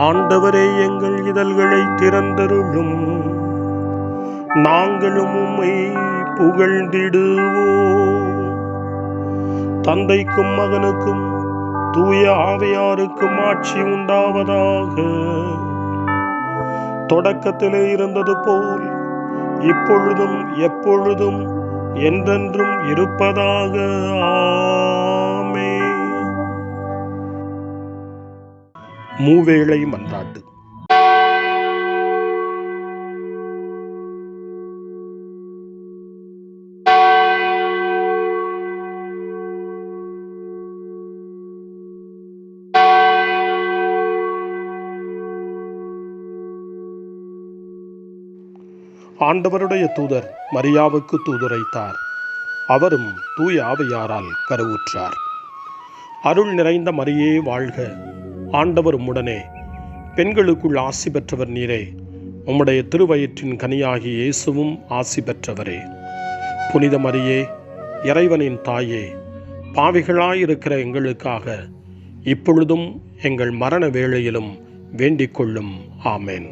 ஆண்டவரே, எங்கள் இதழ்களை திறந்தருளும், நாங்களும் உம்மை புகழ்ந்திடுவோம். தந்தைக்கும் மகனுக்கும் தூய ஆவியாருக்கும் ஆட்சி உண்டாவதாக. தொடக்கத்திலே இருந்தது போல் இப்பொழுதும் எப்பொழுதும் என்றென்றும் இருப்பதாக. ஆமென். மூவேளை மன்றாட்டு. ஆண்டவருடைய தூதர் மரியாவுக்கு தூதுரைத்தார். அவரும் தூய ஆவியாரால் கருவுற்றார். அருள் நிறைந்த மரியே வாழ்க, ஆண்டவர் உம்முடனே, பெண்களுக்குள் ஆசி பெற்றவர் நீரே. உம்முடைய திருவயிற்றின் கனியாகி இயேசுவும் ஆசி பெற்றவரே. புனித மரியே, இறைவனின் தாயே, பாவிகளாயிருக்கிற எங்களுக்காக இப்பொழுதும் எங்கள் மரண வேளையிலும் வேண்டிக் கொள்ளும். ஆமென்.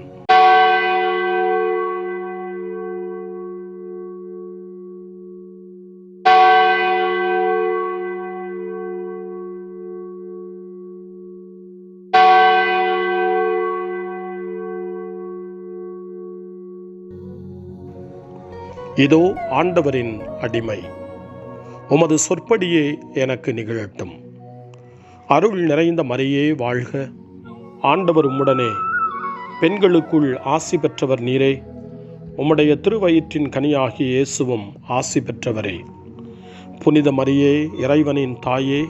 இதோ ஆண்டவரின் அடிமை, உமது சொற்படியே எனக்கு நிகழட்டும். அருள் நிறைந்த மரியே வாழ்க, ஆண்டவர் உம்முடனே, பெண்களுக்குள் ஆசி பெற்றவர் நீரே. உம்முடைய திருவயிற்றின் கனியாகிய இயேசுவும் ஆசி பெற்றவரே. புனித மரியே, இறைவனின் தாயே,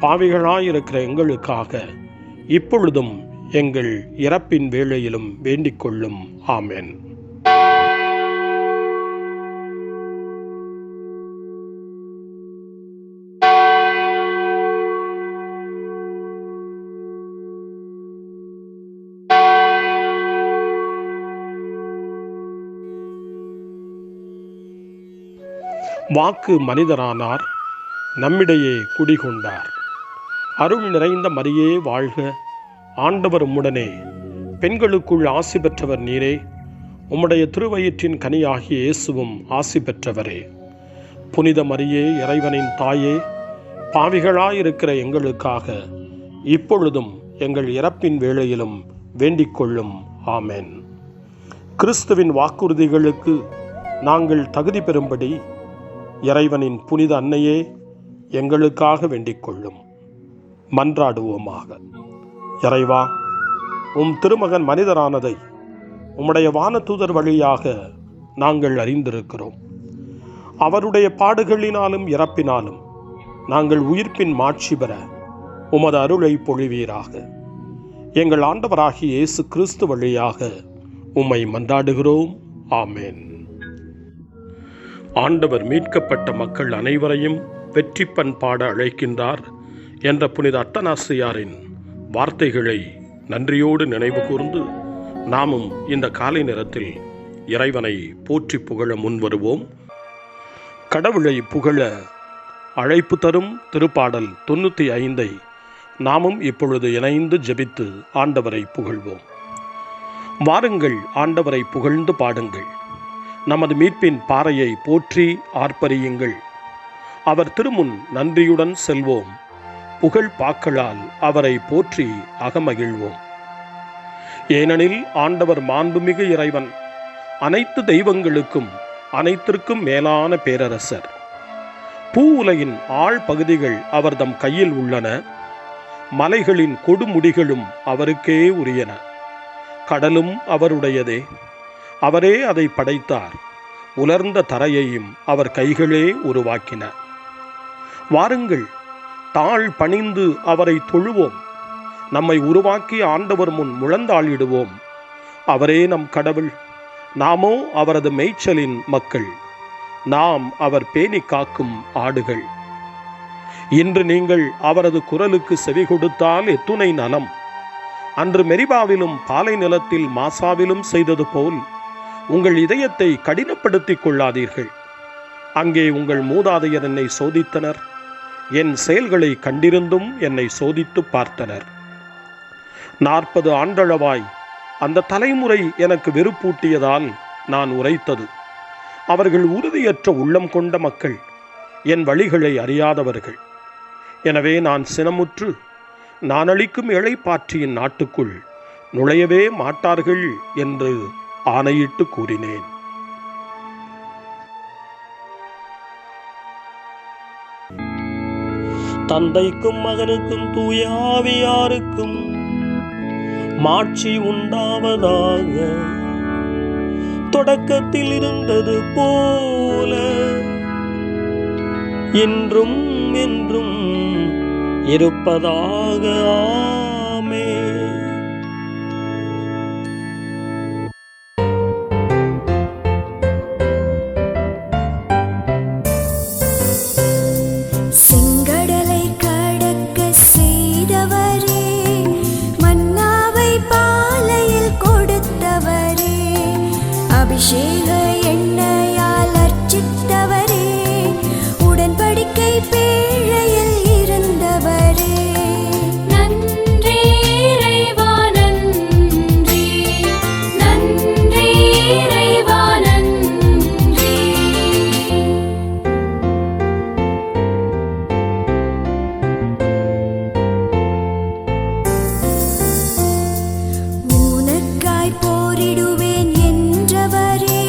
பாவிகளாயிருக்கிற எங்களுக்காக இப்பொழுதும் எங்கள் இறப்பின் வேளையிலும் வேண்டிக் கொள்ளும். ஆமென். வாக்கு மனிதரானார், நம்மிடையே குடிகொண்டார். அருள் நிறைந்த மரியே வாழ்க, ஆண்டவர் உம்முடனே, பெண்களுக்குள் ஆசி பெற்றவர் நீரே. உம்முடைய திருவயிற்றின் கனியாகிய இயேசுவும் ஆசி பெற்றவரே. புனித மரியே, இறைவனின் தாயே, பாவிகளாயிருக்கிற எங்களுக்காக இப்பொழுதும் எங்கள் இறப்பின் வேளையிலும் வேண்டிக் கொள்ளும். ஆமென். கிறிஸ்துவின் வாக்குறுதிகளுக்கு நாங்கள் தகுதி பெறும்படி இறைவனின் புனித அன்னையே, எங்களுக்காக வேண்டிக் கொள்ளும். மன்றாடுவோமாக. இறைவா, உம் திருமகன் மனிதரானதை உம்முடைய வானதூதர் வழியாக நாங்கள் அறிந்திருக்கிறோம். அவருடைய பாடுகளினாலும் இறப்பினாலும் நாங்கள் உயிர்ப்பின் மாட்சி பெற உமது அருளை பொழிவீராக. எங்கள் ஆண்டவராகிய இயேசு கிறிஸ்து வழியாக உம்மை மன்றாடுகிறோம். ஆமென். ஆண்டவர் மீட்கப்பட்ட மக்கள் அனைவரையும் வெற்றி பண்பாட அழைக்கின்றார் என்ற புனித அத்தனாசியாரின் வார்த்தைகளை நன்றியோடு நினைவு கூர்ந்து நாமும் இந்த காலை நேரத்தில் இறைவனை போற்றி புகழ முன்வருவோம். கடவுளை புகழ அழைப்பு தரும் திருப்பாடல் 95 நாமும் இப்பொழுது இணைந்து ஜெபித்து ஆண்டவரை புகழ்வோம். வாருங்கள், ஆண்டவரை புகழ்ந்து பாடுங்கள். நமது மீட்பின் பாறையை போற்றி ஆர்ப்பரியுங்கள். அவர் திருமுன் நன்றியுடன் செல்வோம். புகழ் பாக்களால் அவரை போற்றி அகமகிழ்வோம். ஏனெனில் ஆண்டவர் மாண்புமிகு இறைவன், அனைத்து தெய்வங்களுக்கும் அனைத்திற்கும் மேலான பேரரசர். பூ உலகின் ஆழ் பகுதிகள் அவர்தம் கையில் உள்ளன. மலைகளின் கொடுமுடிகளும் அவருக்கே உரியன. கடலும் அவருடையதே, அவரே அதை படைத்தார். உலர்ந்த தரையையும் அவர் கைகளே உருவாக்கினார். வாருங்கள், தாழ் பணிந்து அவரை தொழுவோம். நம்மை உருவாக்கி ஆண்டவர் முன் முழந்தாளிடுவோம். அவரே நம் கடவுள், நாமோ அவரது மேய்ச்சலின் மக்கள். நாம் அவர் பேணி காக்கும் ஆடுகள். இன்று நீங்கள் அவரது குரலுக்கு செவி கொடுத்தால் எத்துணை நலம். அன்று மெரிபாவிலும் பாலை நிலத்தில் மாசாவிலும் செய்தது போல் உங்கள் இதயத்தை கடினப்படுத்திக் கொள்ளாதீர்கள். அங்கே உங்கள் மூதாதையர் என்னை சோதித்தனர். என் செயல்களை கண்டிருந்தும் என்னை சோதித்து பார்த்தனர். 40 ஆண்டளவாய் அந்த தலைமுறை எனக்கு வெறுப்பூட்டியதால் நான் உரைத்தது. அவர்கள் உறுதியற்ற உள்ளம் கொண்ட மக்கள், என் வழிகளை அறியாதவர்கள். எனவே நான் சினமுற்று, நான் அளிக்கும் இளைப்பாற்றியின் நாட்டுக்குள் நுழையவே மாட்டார்கள் என்று ஆணையிட்டு கூறினேன். தந்தைக்கும் மகனுக்கும் தூய ஆவியாருக்கும் மாட்சி உண்டாவதாக. தொடக்கத்தில் இருந்தது போல இன்றும் என்றும் இருப்பதாக. ஆமென். செங்கடலை கடக்க செய்தவரே, மன்னாவை பாலையில் கொடுத்தவரே, அபிஷேக எண்ணெயால் அர்ச்சித்தவரே, உடன்படிக்கை பேழையில் இருந்தவரே, நன்றி இறைவா நன்றி, நன்றி இறைவா நன்றி. உனக்காய் போரிடுவேன் என்றவரே,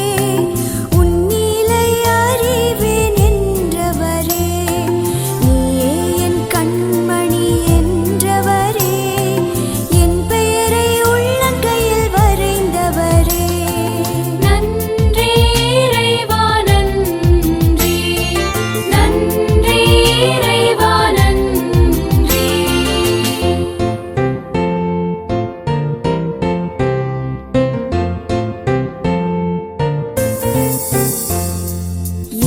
உன்னிலை அறிவேன் என்றவரே, நீயே என் கண்மணி என்றவரே, என் பெயரை உள்ளங்கையில் வரைந்தவரே, நன்றி இறைவா நன்றி, நன்றி இறைவா நன்றி.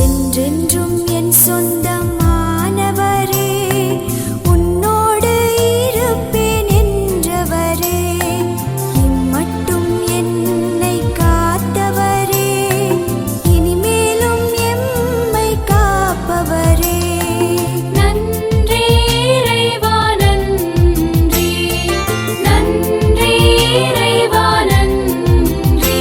என்றென்றும் என் சொந்தமானவரே, உன்னோடு இருப்பேன் என்றவரே, இம்மட்டும் என்னை காத்தவரே, இனிமேலும் எம்மை காப்பவரே, நன்றி இறைவா நன்றி, நன்றி இறைவா நன்றி.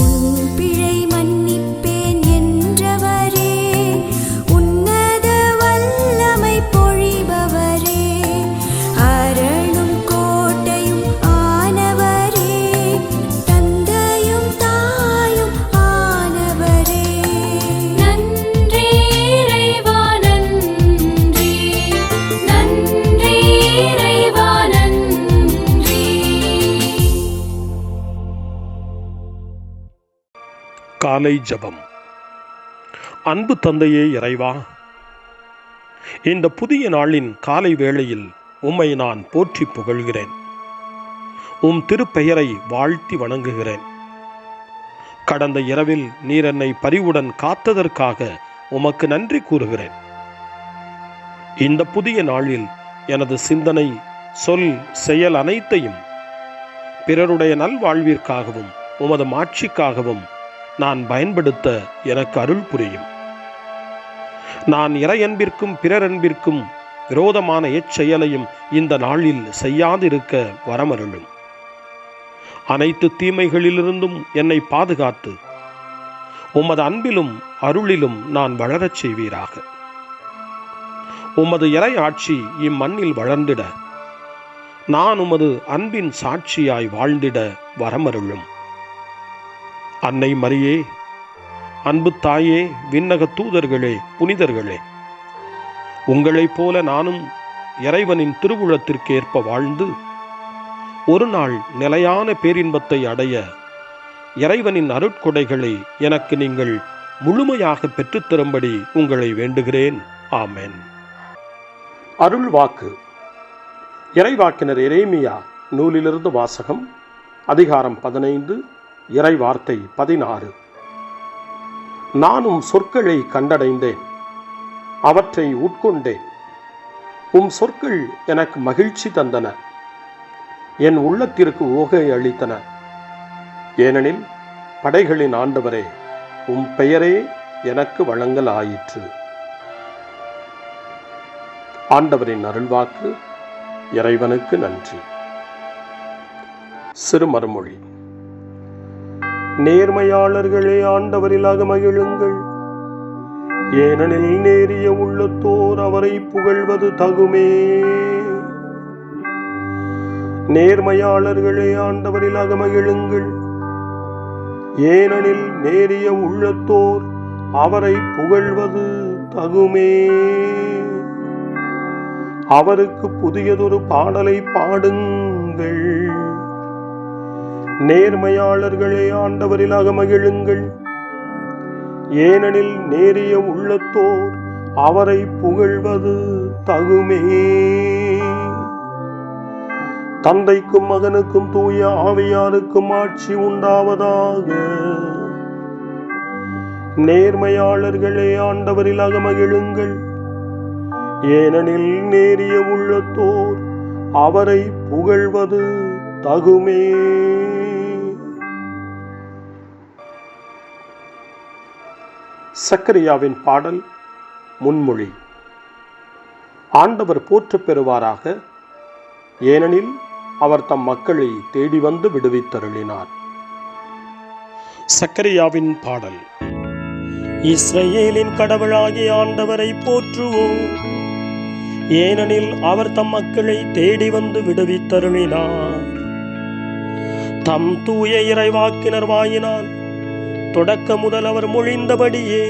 உன் பிழை மன்னிப்பேன் என்றவரே, உன்னத வல்லமை பொழிபவரே, அரணும் கோட்டையும் ஆனவரே, தந்தையும் தாயும் ஆனவரே, நன்றி இறைவா நன்றி, நன்றி இறைவா நன்றி. காலை ஜெபம். அன்பு தந்தையே இறைவா, இந்த புதிய நாளின் காலை வேளையில் உம்மை நான் போற்றி புகழ்கிறேன். உம் திருப்பெயரை வாழ்த்தி வணங்குகிறேன். கடந்த இரவில் நீர் என்னை பரிவுடன் காத்ததற்காக உமக்கு நன்றி கூறுகிறேன். இந்த புதிய நாளில் எனது சிந்தனை, சொல், செயல் அனைத்தையும் பிறருடைய நல்வாழ்விற்காகவும் உமது மாட்சிக்காகவும் நான் பயன்படுத்த எனக்கு அருள் புரியும். நான் இறையன்பிற்கும் பிறரன்பிற்கும் விரோதமான எச்செயலையும் இந்த நாளில் செய்யாதிருக்க வரமருளும். அனைத்து தீமைகளிலிருந்தும் என்னை பாதுகாத்து உமது அன்பிலும் அருளிலும் நான் வளரச் செய்வீராக. உமது இறை ஆட்சி இம்மண்ணில் வளர்ந்திட, நான் உமது அன்பின் சாட்சியாய் வாழ்ந்திட வரமருளும். அன்னை மரியே, அன்பு தாயே, விண்ணக தூதர்களே, புனிதர்களே, உங்களைப் போல நானும் இறைவனின் திருவுளத்திற்கு ஏற்ப வாழ்ந்து ஒரு நாள் நிலையான பேரின்பத்தை அடைய இறைவனின் அருட்கொடைகளை எனக்கு நீங்கள் முழுமையாக பெற்றுத்தரும்படி உங்களை வேண்டுகிறேன். ஆமென். அருள் வாக்கு. இறைவாக்கினர் எரேமியா நூலிலிருந்து வாசகம். அதிகாரம் 15, இறை வார்த்தை 16. நானும் சொற்களை கண்டடைந்தேன், அவற்றை உட்கொண்டேன். உம் சொற்கள் எனக்கு மகிழ்ச்சி தந்தன, என் உள்ளத்திற்கு ஓகை அளித்தன. ஏனெனில் படைகளின் ஆண்டவரே, உம் பெயரே எனக்கு வழங்கலாயிற்று. ஆண்டவரின் அருள்வாக்கு. இறைவனுக்கு நன்றி. சிறுமறுமொழி. நேர்மையாளர்களே, ஆண்டவரில் அகமகிழுங்கள், ஏனெனில் நேரிய உள்ளத்தோர் அவரை புகழ்வது தகுமே. நேர்மையாளர்களே, ஆண்டவரில் அகமகிழுங்கள், ஏனெனில் நேரிய உள்ளத்தோர் அவரை புகழ்வது தகுமே. அவருக்கு புதியதொரு பாடலை பாடுங்கள். நேர்மையாளர்களே, ஆண்டவரில் அகமகிழுங்கள், ஏனெனில் நேரிய உள்ளத்தோர் அவரை புகழ்வது தகுமே. தந்தைக்கும் மகனுக்கும் தூய ஆவியாருக்கும் ஆட்சி உண்டாவதாக. நேர்மையாளர்களே, ஆண்டவரில் அகமகிழுங்கள், ஏனெனில் நேரிய உள்ளத்தோர் அவரை புகழ்வது தகுமே. சக்கரியாவின் பாடல் முன்மொழி. ஆண்டவர் போற்றப் பெறுவாராக, ஏனெனில் அவர் தம் மக்களை தேடி வந்து விடுவித்தருளினார். சக்கரியாவின் பாடல். இஸ்ரவேலின் கடவுளாகிய ஆண்டவரை போற்றுவோம், ஏனெனில் அவர் தம் மக்களை தேடி வந்து விடுவித்தருளினார். தம் தூய இறைவாக்கினர் வாயினால் தொடக்க முதல் அவர் மொழிந்தபடியே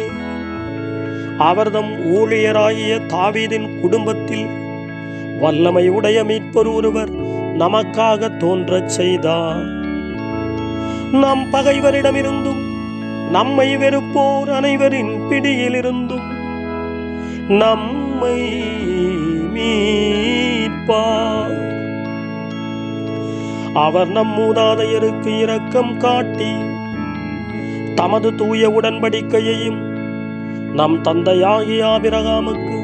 அவர் தம் ஊழியராகிய தாவீதின் குடும்பத்தில் வல்லமை உடைய மீட்பர் ஒருவர் நமக்காக தோன்றச் செய்தார். நம் பகைவரிடமிருந்தும் நம்மை வெறுப்போர் அனைவரின் பிடியிலிருந்தும் நம்மை மீட்பார். அவர் நம் மூதாதையருக்கு இரக்கம் காட்டி தமது தூய உடன்படிக்கையையும் நம் தந்தையாகிய ஆபிரகாமுக்கு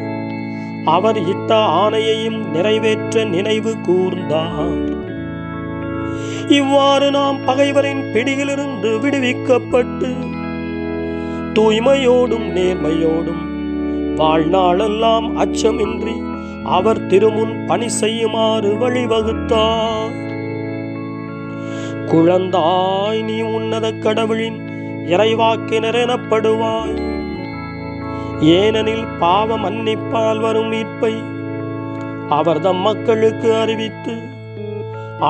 அவர் இட்ட ஆணையையும் நிறைவேற்ற நினைவு கூர்ந்தார். இவ்வாறு நாம் பகைவரின் பிடியிலிருந்து விடுவிக்கப்பட்டு தூய்மையோடும் நேர்மையோடும் வாழ்நாளெல்லாம் அச்சமின்றி அவர் திருமுன் பணி செய்யுமாறு வழிவகுத்தார். குழந்தாய், நீ உன்னத கடவுளின் இறைவாக்கினர் எனப்படுவாய், ஏனெனில் பாவ மன்னிப்பால் வரும் மீட்பை அவர் தம் மக்களுக்கு அறிவித்து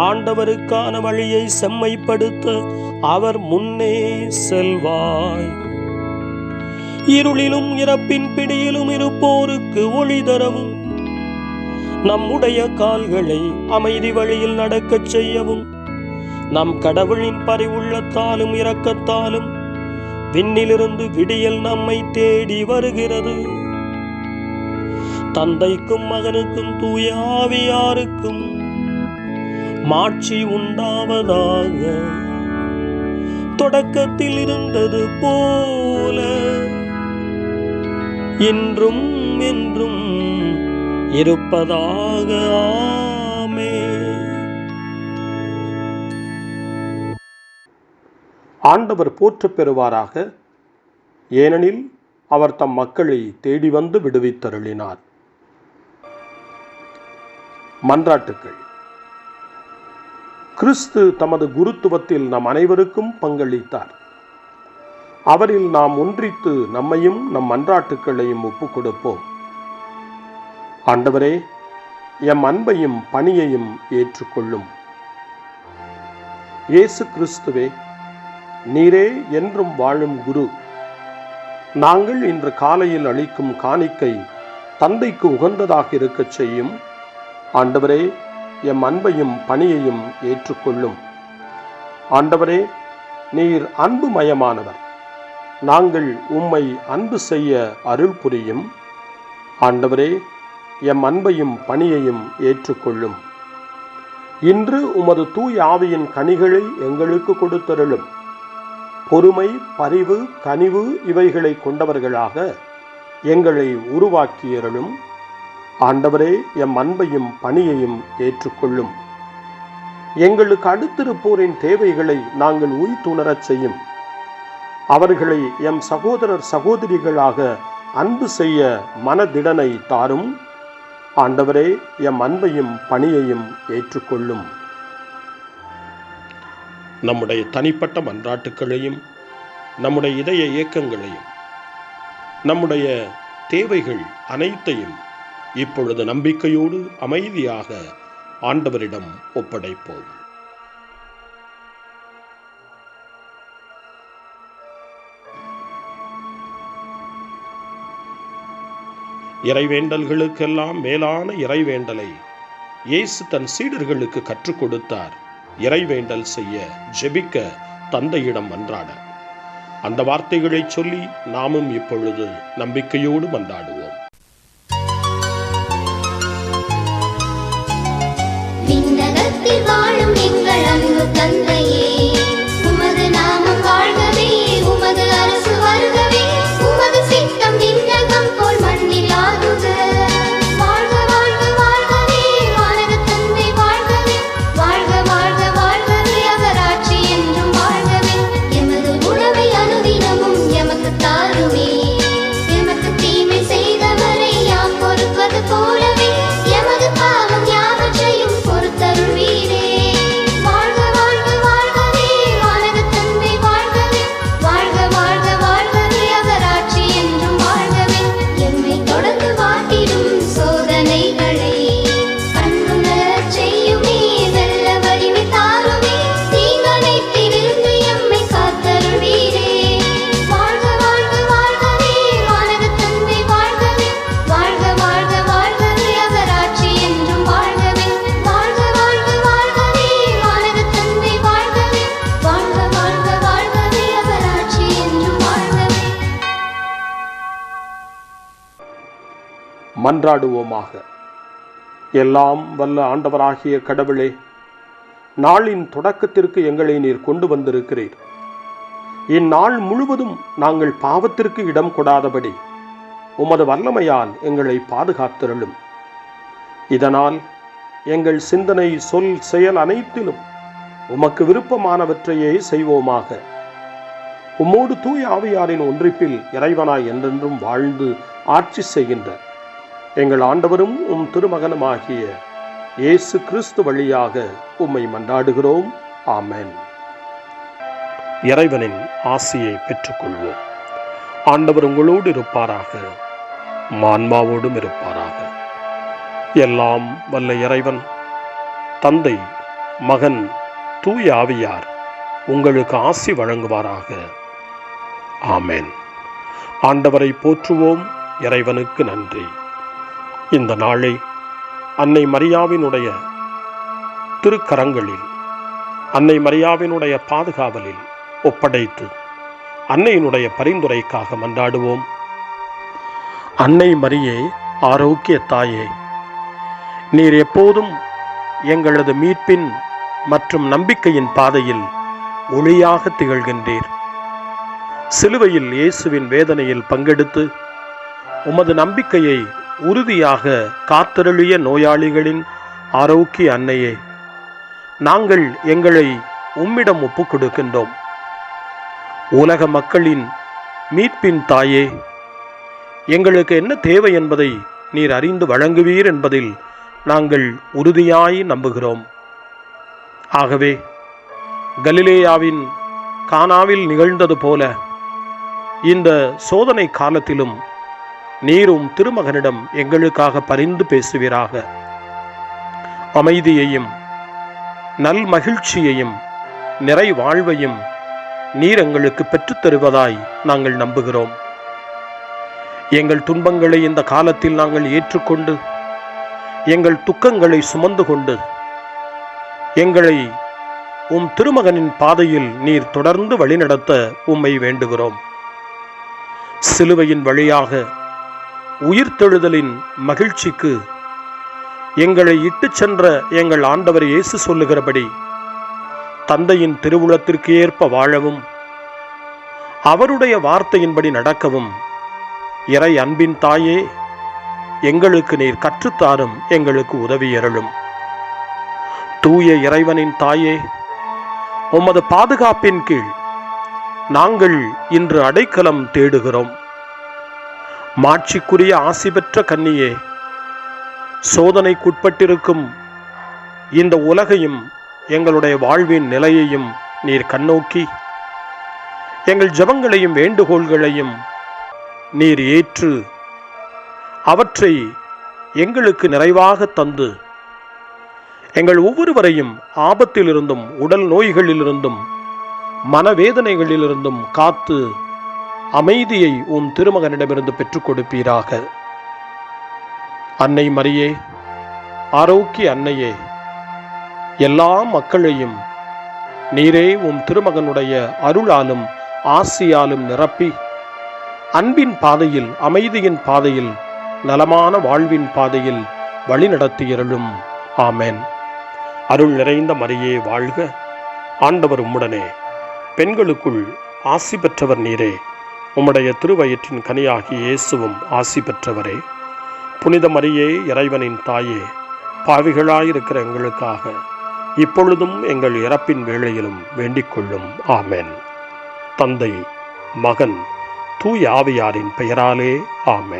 ஆண்டவருக்கான வழியை செம்மைப்படுத்த அவர் முன்னே செல்வாய். இருளிலும் இறப்பின் பிடியிலும் இருப்போருக்கு ஒளி தரவும் நம்முடைய கால்களை அமைதி வழியில் நடக்கச் செய்யவும் நம் கடவுளின் பரிவுள்ளத்தாலும் இரக்கத்தாலும் விண்ணிலிருந்து விடியல் நம்மை தேடி வருகிறது. தந்தைக்கும் மகனுக்கும் தூய ஆவியாருக்கும் மாட்சி உண்டாவதாக. தொடக்கத்தில் இருந்தது போல இன்றும் என்றும் இருப்பதாக. ஆமென். ஆண்டவர் போற்றப் பெறுவாராக, ஏனெனில் அவர் தம் மக்களை தேடி வந்து விடுவித்தருளினார். மன்றாட்டுக்கள். கிறிஸ்து தமது குருத்துவத்தில் நம் அனைவருக்கும் பங்களித்தார். அவரில் நாம் ஒன்றித்து நம்மையும் நம் மன்றாட்டுக்களையும் ஒப்புக் கொடுப்போம். ஆண்டவரே, எம் அன்பையும் பணியையும் ஏற்றுக்கொள்ளும். இயேசு கிறிஸ்துவே, நீரே என்றும் வாழும் குரு. நாங்கள் இன்று காலையில் அளிக்கும் காணிக்கை தந்தைக்கு உகந்ததாக இருக்கச் செய்யும். ஆண்டவரே, எம் அன்பையும் பணியையும் ஏற்றுக்கொள்ளும். ஆண்டவரே, நீர் அன்பு மயமானவர். நாங்கள் உம்மை அன்பு செய்ய அருள் புரியும். ஆண்டவரே, எம் அன்பையும் பணியையும் ஏற்றுக்கொள்ளும். இன்று உமது தூய ஆவியின் கனிகளை எங்களுக்கு கொடுத்தருளும். பொறுமை, பரிவு, கனிவு இவைகளை கொண்டவர்களாக எங்களை உருவாக்கியருளும். ஆண்டவரே, எம் அன்பையும் பணியையும் ஏற்றுக்கொள்ளும். எங்களுக்கு அடுத்திருப்போரின் தேவைகளை நாங்கள் உய்த்துணரச் செய்யும். அவர்களை எம் சகோதரர் சகோதரிகளாக அன்பு செய்ய மனதிடனை தாரும். ஆண்டவரே, எம் அன்பையும் பணியையும் ஏற்றுக்கொள்ளும். நம்முடைய தனிப்பட்ட மன்றாட்டுக்களையும் நம்முடைய இதய இயக்கங்களையும் நம்முடைய தேவைகள் அனைத்தையும் இப்பொழுது நம்பிக்கையோடு அமைதியாக ஆண்டவரிடம் ஒப்படைப்போம். இறைவேண்டல்களுக்கெல்லாம் மேலான இறைவேண்டலை இயேசு தன் சீடர்களுக்கு கற்றுக் கொடுத்தார். இறைவேண்டல் செய்ய, ஜெபிக்க, தந்தையிடம் மன்றாட. அந்த வார்த்தைகளை சொல்லி நாமும் இப்பொழுது நம்பிக்கையோடு மன்றாடுவோம். விண்ணகத்தில் வாழும் எங்கள் அன்பு தந்தையே, உமது நாமம் வாழ்கவே, உமது அரசு வருகவே, உமது சித்தம் விண்ணகம் போல் மண்ணில் ஆகுக. வாழ்க வாழ்க வாழ்கவே, வானக தந்தை வாழ்கவே, வாழ்க வாழ்க வாழ்கவே, அவர் ஆட்சி என்றும் வாழ்கவே. எமது உணவை அனுதினமும் எமக்கு தாருமே, எமக்கு தீமை செய்தவரை யாம் பொறுப்பது போலவே எமது பாவம் யாவற்றையும் பொறுத்தருள்வீரே. வாழ்க வாழ்க வாழ்கவே, வானக தந்தை வாழ்கவே, வாழ்க வாழ்க வாழ்கவே, அவர் ஆட்சி என்றும் வாழ்கவே. எம்மை தொடர்ந்து வாட்டிடும் சோதனைகளை கண்டுணரச் செய்யுமே, வெல்ல வலிமை தாருமே, தீங்கனைத்திலிருந்து எம்மை காத்தருள்வீரே. வாழ்க வாழ்க வாழ்கவே, வானக தந்தை வாழ்கவே, வாழ்க வாழ்க வாழ்கவே, அவர் ஆட்சி என்றும் வாழ்கவே. வாழ்க வாழ்க வாழ்கவே, வானக தந்தை வாழ்கவே, வாழ்க வாழ்க வாழ்கவே, அவர் ஆட்சி என்றும் வாழ்கவே. மன்றாடுவோமாக. எல்லாம் வல்ல ஆண்டவராகிய கடவுளே, நாளின் தொடக்கத்திற்கு எங்களை நீர் கொண்டு வந்திருக்கிறீர். இந்நாள் முழுவதும் நாங்கள் பாவத்திற்கு இடம் கொடாதபடி உமது வல்லமையால் எங்களை பாதுகாத்திருளும். இதனால் எங்கள் சிந்தனை, சொல், செயல் அனைத்திலும் உமக்கு விருப்பமானவற்றையே செய்வோமாக. உம்மோடு தூய ஆவியாரின் ஒன்றிப்பில் இறைவனாய் என்றென்றும் வாழ்ந்து ஆட்சி செய்கின்ற எங்கள் ஆண்டவரும் உம் திருமகனுமாகிய இயேசு கிறிஸ்து வழியாக உம்மை மன்றாடுகிறோம். ஆமென். இறைவனின் ஆசியை பெற்றுக்கொள்வோம். ஆண்டவர் உங்களோடு இருப்பாராக, ஆன்மாவோடும் இருப்பாராக. எல்லாம் வல்ல இறைவன் தந்தை, மகன், தூய ஆவியார் உங்களுக்கு ஆசி வழங்குவாராக. ஆமென். ஆண்டவரை போற்றுவோம். இறைவனுக்கு நன்றி. இந்த நாளை அன்னை மரியாவினுடைய திருக்கரங்களில், அன்னை மரியாவினுடைய பாதுகாவலில் ஒப்படைத்து அன்னையினுடைய பரிந்துரைக்காக மன்றாடுவோம். அன்னை மரியே, ஆரோக்கிய தாயே, நீர் எப்போதும் எங்களது மீட்பின் மற்றும் நம்பிக்கையின் பாதையில் ஒளியாக திகழ்கின்றீர். சிலுவையில் இயேசுவின் வேதனையில் பங்கெடுத்து உமது நம்பிக்கையை உறுதியாக காத்தருளிய நோயாளிகளின் ஆரோக்கிய அன்னையே, நாங்கள் எங்களை உம்மிடம் ஒப்புக் கொடுக்கின்றோம். உலக மக்களின் மீட்பின் தாயே, எங்களுக்கு என்ன தேவை என்பதை நீர் அறிந்து வழங்குவீர் என்பதில் நாங்கள் உறுதியாய் நம்புகிறோம். ஆகவே கலிலேயாவின் கானாவில் நிகழ்ந்தது போல இந்த சோதனை காலத்திலும் நீரும் திருமகனிடம் எங்களுக்காக பரிந்து பேசுவீராக. அமைதியையும் நல் மகிழ்ச்சியையும் நிறை வாழ்வையும் நீர் எங்களுக்கு பெற்றுத் தருவதாய் நாங்கள் நம்புகிறோம். எங்கள் துன்பங்களை இந்த காலத்தில் நாங்கள் ஏற்றுக்கொண்டு, எங்கள் துக்கங்களை சுமந்து கொண்டு, எங்களை உம் திருமகனின் பாதையில் நீர் தொடர்ந்து வழிநடத்த உம்மை வேண்டுகிறோம். சிலுவையின் வழியாக உயிர்த்தெழுதலின் மகிழ்ச்சிக்கு எங்களை இட்டுச் சென்ற எங்கள் ஆண்டவர் இயேசு சொல்லுகிறபடி தந்தையின் திருவுளத்திற்கு ஏற்ப வாழவும், அவருடைய வார்த்தையின்படி நடக்கவும் இறை அன்பின் தாயே, எங்களுக்கு நீர் கற்றுத்தாரும், எங்களுக்கு உதவியருளும். தூய இறைவனின் தாயே, உமது பாதுகாப்பின் கீழ் நாங்கள் இன்று அடைக்கலம் தேடுகிறோம். மாட்சிக்குரிய ஆசி பெற்ற கன்னியே, சோதனைக்குட்பட்டிருக்கும் இந்த உலகையும் எங்களுடைய வாழ்வின் நிலையையும் நீர் கண்ணோக்கி எங்கள் ஜெபங்களையும் வேண்டுகோள்களையும் நீர் ஏற்று அவற்றை எங்களுக்கு நிறைவாக தந்து எங்கள் ஒவ்வொருவரையும் ஆபத்திலிருந்தும் உடல் நோய்களிலிருந்தும் மனவேதனைகளிலிருந்தும் காத்து அமைதியை உம் திருமகனிடமிருந்து பெற்றுக் கொடுப்பீராக. அன்னை மரியே, ஆரோக்கிய அன்னையே, எல்லா மக்களையும் நீரே உம் திருமகனுடைய அருளாலும் ஆசியாலும் நிரப்பி அன்பின் பாதையில், அமைதியின் பாதையில், நலமான வாழ்வின் பாதையில் வழிநடத்தியருளும். ஆமென். அருள் நிறைந்த மரியே வாழ்க, ஆண்டவர் உம்முடனே, பெண்களுக்குள் ஆசி பெற்றவர் நீரே, உம்முடைய திருவயிற்றின் கனியாகிய இயேசுவும் ஆசி பெற்றவரே. புனித மரியே, இறைவனின் தாயே, பாவிகளாயிருக்கிற எங்களுக்காக இப்பொழுதும் எங்கள் இறப்பின் வேளையிலும் வேண்டிக் கொள்ளும். ஆமென். தந்தை, மகன், தூய ஆவியாரின் பெயராலே ஆமென்.